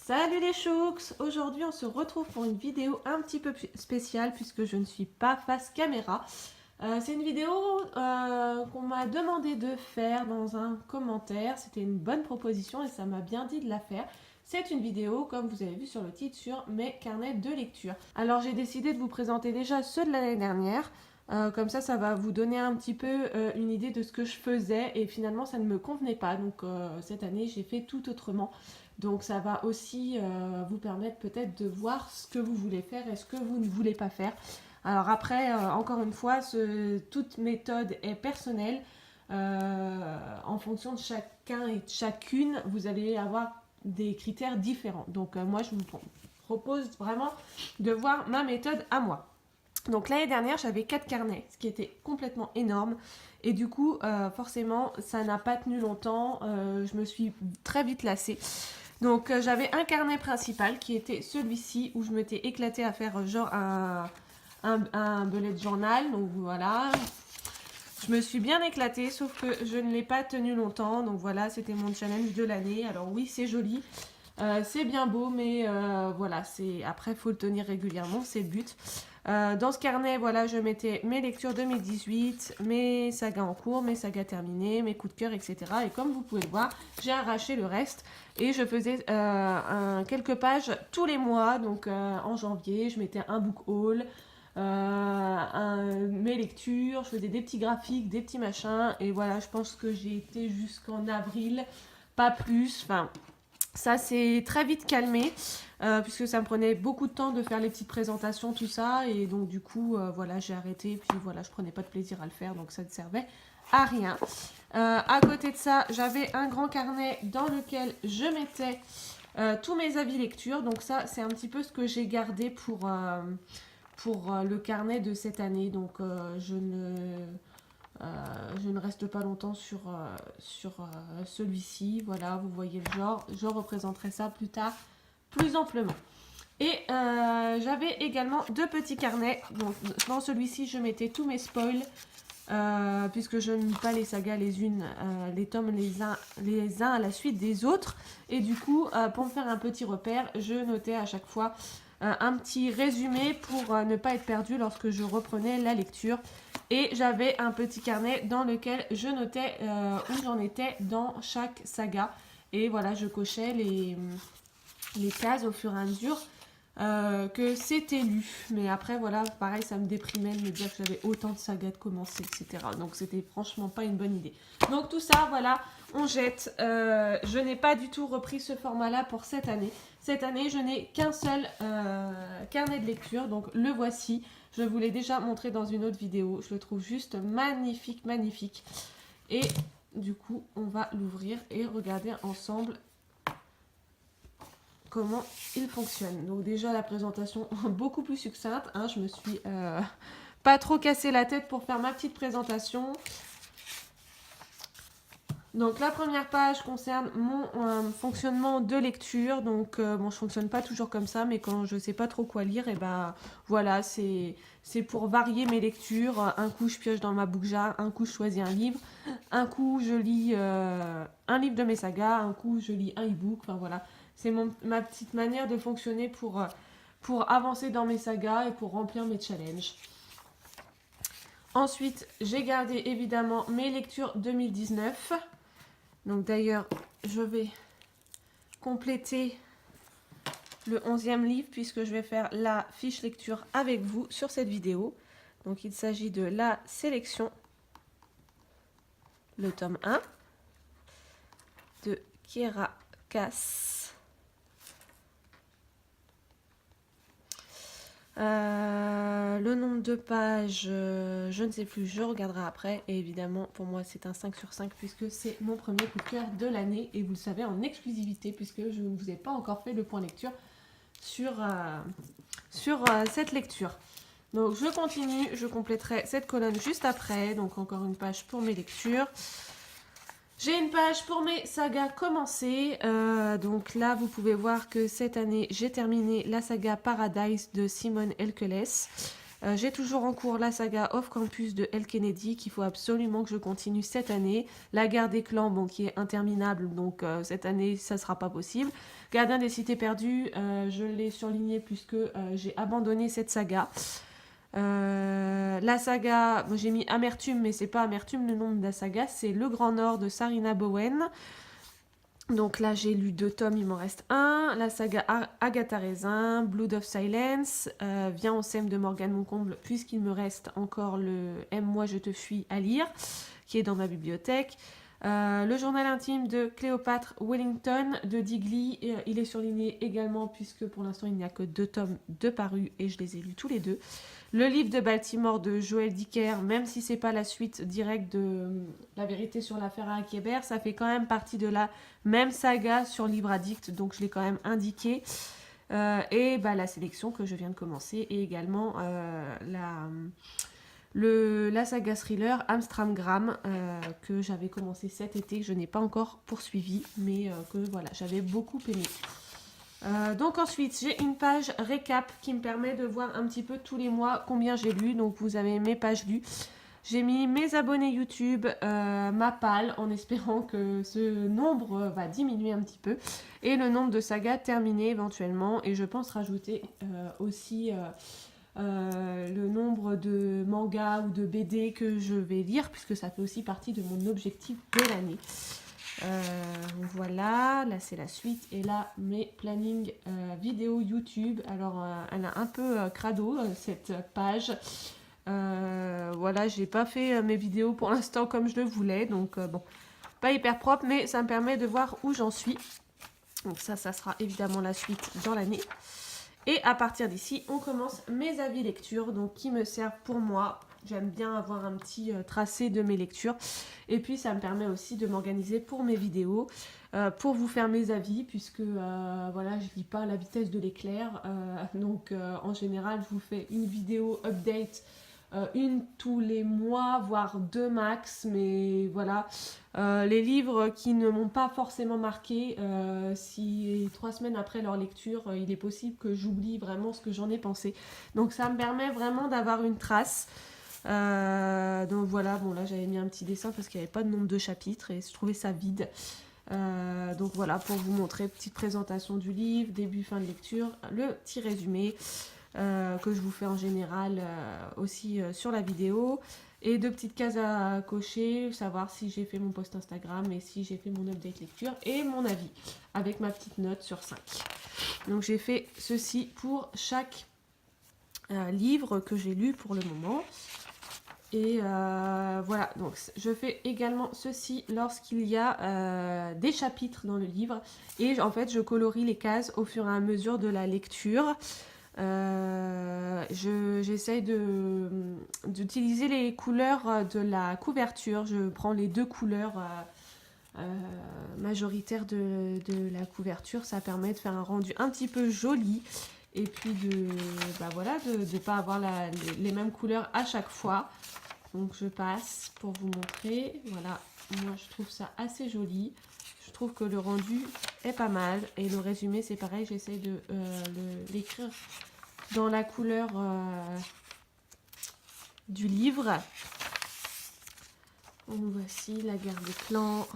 Salut les chouks! Aujourd'hui on se retrouve pour une vidéo un petit peu spéciale puisque je ne suis pas face caméra. C'est une vidéo qu'on m'a demandé de faire dans un commentaire. C'était une bonne proposition et ça m'a bien dit de la faire. C'est une vidéo, comme vous avez vu sur le titre, sur mes carnets de lecture. Alors j'ai décidé de vous présenter déjà ceux de l'année dernière. Comme ça va vous donner un petit peu une idée de ce que je faisais et finalement ça ne me convenait pas. Donc cette année j'ai fait tout autrement. Donc ça va aussi vous permettre peut-être de voir ce que vous voulez faire et ce que vous ne voulez pas faire. Alors après, encore une fois, toute méthode est personnelle. En fonction de chacun et de chacune, vous allez avoir des critères différents. Donc moi, je vous propose vraiment de voir ma méthode à moi. Donc l'année dernière, j'avais 4 carnets, ce qui était complètement énorme. Et du coup, forcément, ça n'a pas tenu longtemps. Je me suis très vite lassée. Donc j'avais un carnet principal qui était celui-ci où je m'étais éclatée à faire genre un bullet journal. Donc voilà, je me suis bien éclatée sauf que je ne l'ai pas tenu longtemps. Donc voilà, c'était mon challenge de l'année. Alors oui, c'est joli, c'est bien beau, mais voilà, après il faut le tenir régulièrement, c'est le but. Dans ce carnet, voilà, je mettais mes lectures 2018, mes sagas en cours, mes sagas terminées, mes coups de cœur, etc. Et comme vous pouvez le voir, j'ai arraché le reste et je faisais quelques pages tous les mois. Donc en janvier, je mettais un book haul, mes lectures, je faisais des petits graphiques, des petits machins. Et voilà, je pense que j'ai été jusqu'en avril, pas plus. Enfin, ça s'est très vite calmé puisque ça me prenait beaucoup de temps de faire les petites présentations, tout ça. Et donc du coup, voilà, j'ai arrêté. Puis voilà, je prenais pas de plaisir à le faire, donc ça ne servait à rien. À côté de ça, j'avais un grand carnet dans lequel je mettais tous mes avis lecture. Donc ça, c'est un petit peu ce que j'ai gardé pour le carnet de cette année. Donc je ne reste pas longtemps sur celui-ci. Voilà, vous voyez le genre. Je représenterai ça plus tard, plus amplement. Et j'avais également deux petits carnets. Donc, dans celui-ci, je mettais tous mes spoils. Puisque je ne lis pas les sagas les tomes les uns à la suite des autres. Et du coup, pour me faire un petit repère, je notais à chaque fois un petit résumé pour ne pas être perdu lorsque je reprenais la lecture. Et j'avais un petit carnet dans lequel je notais où j'en étais dans chaque saga. Et voilà, je cochais les cases au fur et à mesure que c'était lu. Mais après, voilà, pareil, ça me déprimait de me dire que j'avais autant de sagas de commencer, etc. Donc, c'était franchement pas une bonne idée. Donc, tout ça, voilà, on jette. Je n'ai pas du tout repris ce format-là pour cette année. Cette année, je n'ai qu'un seul carnet de lecture. Donc, le voici. Je vous l'ai déjà montré dans une autre vidéo. Je le trouve juste magnifique, magnifique. Et du coup, on va l'ouvrir et regarder ensemble comment il fonctionne. Donc déjà la présentation beaucoup plus succincte, hein, je me suis pas trop cassé la tête pour faire ma petite présentation. Donc la première page concerne mon fonctionnement de lecture. Donc bon, je fonctionne pas toujours comme ça, mais quand je sais pas trop quoi lire, et ben voilà, c'est pour varier mes lectures. Un coup je pioche dans ma bookjar, un coup je choisis un livre, un coup je lis un livre de mes sagas, un coup je lis un e-book, enfin voilà. C'est ma petite manière de fonctionner pour avancer dans mes sagas et pour remplir mes challenges. Ensuite, j'ai gardé évidemment mes lectures 2019. Donc d'ailleurs, je vais compléter le 11e livre puisque je vais faire la fiche lecture avec vous sur cette vidéo. Donc il s'agit de La Sélection, le tome 1 de Kiera Cass. Le nombre de pages, je ne sais plus, je regarderai après. Et évidemment, pour moi, c'est un 5 sur 5 puisque c'est mon premier coup de cœur de l'année. Et vous le savez en exclusivité puisque je ne vous ai pas encore fait le point lecture sur cette lecture. Donc je continue, je compléterai cette colonne juste après. Donc encore une page pour mes lectures. J'ai une page pour mes sagas commencées. Donc là, vous pouvez voir que cette année, j'ai terminé la saga Paradise de Simone Elkeles. J'ai toujours en cours la saga Off Campus de Elle Kennedy qu'il faut absolument que je continue cette année. La guerre des clans, bon, qui est interminable, donc cette année ça sera pas possible. Gardien des cités perdues, je l'ai surligné puisque j'ai abandonné cette saga. La saga, bon, j'ai mis Amertume, mais c'est pas Amertume le nom de la saga, c'est Le Grand Nord de Sarina Bowen. Donc là, j'ai lu 2 tomes, il m'en reste un. La saga Agatha Raisin, Blood of Silence, Viens on s'aime de Morgane Moncomble, puisqu'il me reste encore le Aime-moi, je te fuis à lire, qui est dans ma bibliothèque. Le journal intime de Cléopâtre Wellington de Digly, il est surligné également, puisque pour l'instant, il n'y a que 2 tomes de parus, et je les ai lus tous les 2. Le livre de Baltimore de Joël Dicker, même si c'est pas la suite directe de La vérité sur l'affaire Harry Hébert, ça fait quand même partie de la même saga sur Livre Addict, donc je l'ai quand même indiqué. Et la sélection que je viens de commencer, et également la saga thriller Amstramgram que j'avais commencé cet été, que je n'ai pas encore poursuivi, mais que voilà, j'avais beaucoup aimé. Donc ensuite, j'ai une page récap qui me permet de voir un petit peu tous les mois combien j'ai lu. Donc vous avez mes pages lues. J'ai mis mes abonnés YouTube, ma palle, en espérant que ce nombre va diminuer un petit peu. Et le nombre de sagas terminées éventuellement. Et je pense rajouter aussi le nombre de mangas ou de BD que je vais lire, puisque ça fait aussi partie de mon objectif de l'année. Voilà, là c'est la suite, et là mes plannings vidéo YouTube. Alors elle a un peu crado cette page. Voilà, j'ai pas fait mes vidéos pour l'instant comme je le voulais, donc bon, pas hyper propre, mais ça me permet de voir où j'en suis. Donc ça sera évidemment la suite dans l'année. Et à partir d'ici, on commence mes avis lecture, donc qui me servent pour moi. J'aime bien avoir un petit tracé de mes lectures. Et puis, ça me permet aussi de m'organiser pour mes vidéos, pour vous faire mes avis, puisque voilà, je ne lis pas à la vitesse de l'éclair. Donc, en général, je vous fais une vidéo update, une tous les mois, voire 2 max. Mais voilà, les livres qui ne m'ont pas forcément marqué, si 3 semaines après leur lecture, il est possible que j'oublie vraiment ce que j'en ai pensé. Donc, ça me permet vraiment d'avoir une trace. Donc voilà, bon là j'avais mis un petit dessin parce qu'il n'y avait pas de nombre de chapitres et je trouvais ça vide. Donc voilà, pour vous montrer, petite présentation du livre, début, fin de lecture, le petit résumé que je vous fais en général aussi sur la vidéo, et 2 petites cases à cocher, savoir si j'ai fait mon post Instagram et si j'ai fait mon update lecture et mon avis avec ma petite note sur 5. Donc j'ai fait ceci pour chaque livre que j'ai lu pour le moment. Et voilà, donc je fais également ceci lorsqu'il y a des chapitres dans le livre. Et en fait, je colorie les cases au fur et à mesure de la lecture. J'essaye d'utiliser les couleurs de la couverture. Je prends les 2 couleurs majoritaires de la couverture. Ça permet de faire un rendu un petit peu joli. Et puis de pas avoir les mêmes couleurs à chaque fois. Donc je passe pour vous montrer. Voilà, moi je trouve ça assez joli. Je trouve que le rendu est pas mal. Et le résumé c'est pareil, j'essaie de l'écrire dans la couleur du livre. Donc voici la guerre des clans.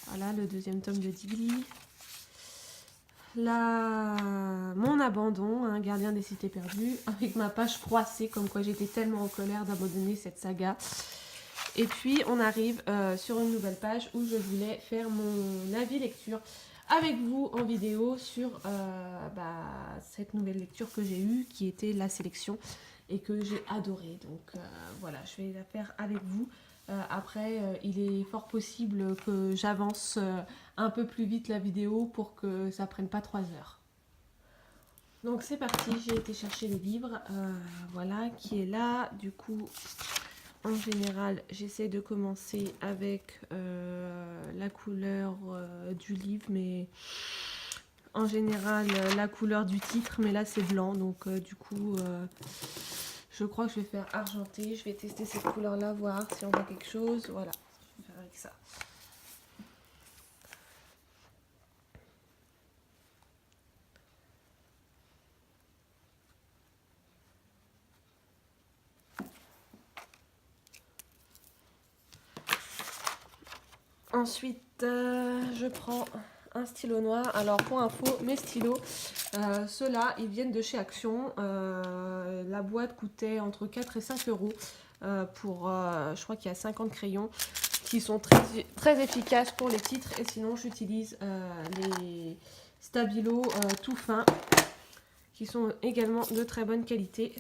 Voilà le 2e tome de Digly. Mon abandon, hein, Gardien des cités perdues, avec ma page froissée, comme quoi j'étais tellement en colère d'abandonner cette saga. Et puis on arrive sur une nouvelle page où je voulais faire mon avis lecture avec vous en vidéo sur cette nouvelle lecture que j'ai eue, qui était la sélection et que j'ai adorée. Donc voilà, je vais la faire avec vous. Après, il est fort possible que j'avance un peu plus vite la vidéo pour que ça prenne pas 3 heures. Donc c'est parti, j'ai été chercher le livre, voilà, qui est là. Du coup, en général, j'essaie de commencer avec la couleur du livre, mais en général, la couleur du titre, mais là c'est blanc, donc du coup... je crois que je vais faire argenté. Je vais tester cette couleur-là, voir si on voit quelque chose. Voilà, je vais faire avec ça. Ensuite, je prends un stylo noir. Alors pour info, mes stylos, ceux-là, ils viennent de chez Action. La boîte coûtait entre 4 et 5 euros pour, je crois qu'il y a 50 crayons qui sont très efficaces pour les titres. Et sinon, j'utilise les Stabilo tout fins qui sont également de très bonne qualité.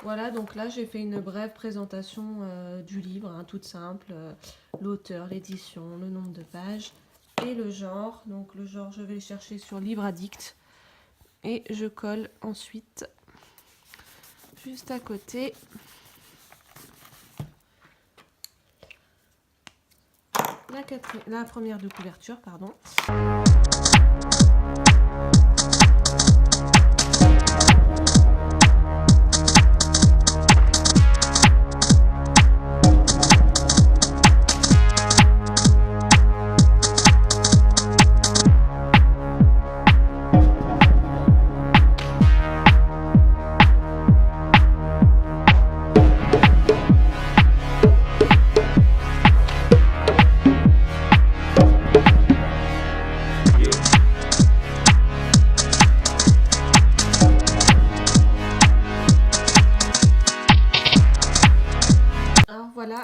Voilà, donc là j'ai fait une brève présentation du livre, hein, toute simple, l'auteur, l'édition, le nombre de pages et le genre. Donc le genre, je vais le chercher sur Livre Addict et je colle ensuite juste à côté la première de couverture, pardon.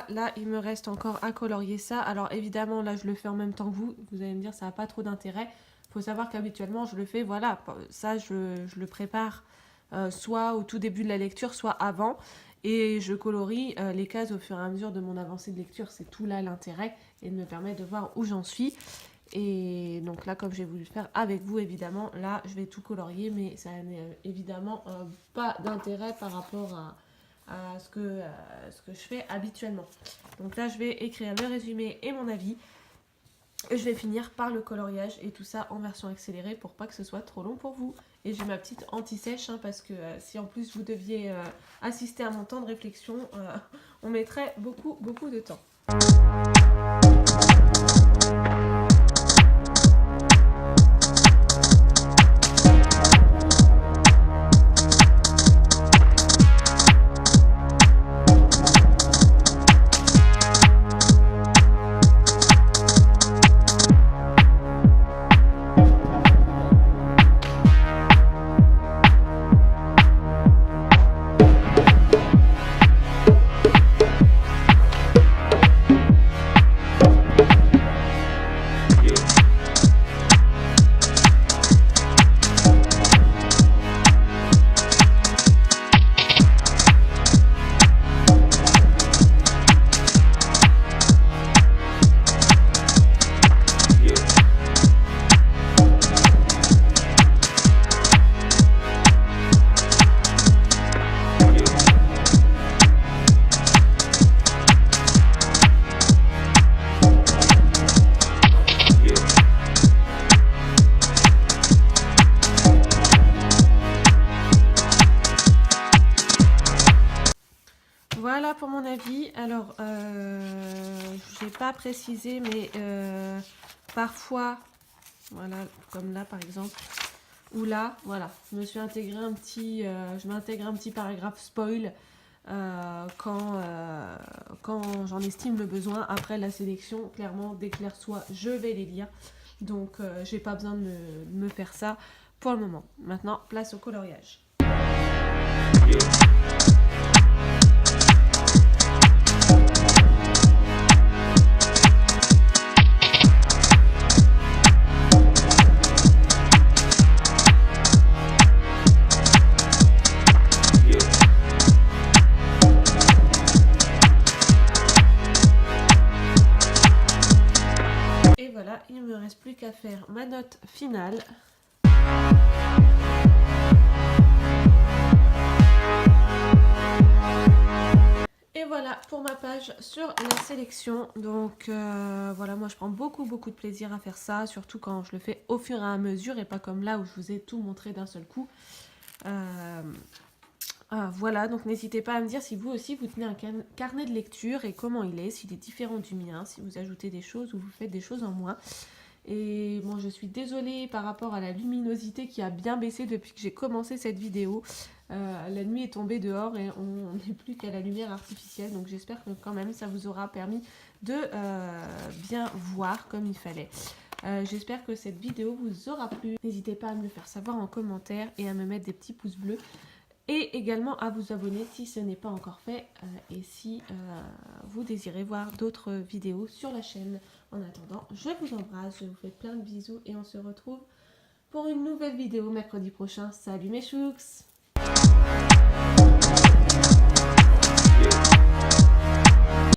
Là, il me reste encore à colorier ça. Alors évidemment, là, je le fais en même temps que vous. Vous allez me dire, ça n'a pas trop d'intérêt. Il faut savoir qu'habituellement, je le fais, voilà, ça, je le prépare soit au tout début de la lecture, soit avant. Et je colorie les cases au fur et à mesure de mon avancée de lecture. C'est tout là l'intérêt et de me permettre de voir où j'en suis. Et donc là, comme j'ai voulu le faire avec vous, évidemment, là, je vais tout colorier. Mais ça n'est évidemment pas d'intérêt par rapport à ce que je fais habituellement. Donc là, je vais écrire le résumé et mon avis. Et je vais finir par le coloriage et tout ça en version accélérée pour pas que ce soit trop long pour vous. Et j'ai ma petite anti-sèche hein, parce que si en plus vous deviez assister à mon temps de réflexion, on mettrait beaucoup de temps. Voilà pour mon avis. Alors, je n'ai pas précisé, mais parfois, voilà, comme là par exemple, ou là, voilà, je me suis intégré un petit, je m'intègre un petit paragraphe spoil quand j'en estime le besoin. Après la sélection, clairement, dès que l'air soit, je vais les lire. Donc, j'ai pas besoin de me faire ça pour le moment. Maintenant, place au coloriage. Il ne me reste plus qu'à faire ma note finale. Et voilà pour ma page sur la sélection. Donc voilà, moi je prends beaucoup de plaisir à faire ça, surtout quand je le fais au fur et à mesure et pas comme là où je vous ai tout montré d'un seul coup. Voilà, donc n'hésitez pas à me dire si vous aussi vous tenez un carnet de lecture et comment il est, s'il est différent du mien, si vous ajoutez des choses ou vous faites des choses en moins. Et bon, je suis désolée par rapport à la luminosité qui a bien baissé depuis que j'ai commencé cette vidéo. La nuit est tombée dehors et on n'est plus qu'à la lumière artificielle, donc j'espère que quand même ça vous aura permis de bien voir comme il fallait. J'espère que cette vidéo vous aura plu. N'hésitez pas à me le faire savoir en commentaire et à me mettre des petits pouces bleus. Et également à vous abonner si ce n'est pas encore fait et si vous désirez voir d'autres vidéos sur la chaîne. En attendant, je vous embrasse, je vous fais plein de bisous et on se retrouve pour une nouvelle vidéo mercredi prochain. Salut mes chouks!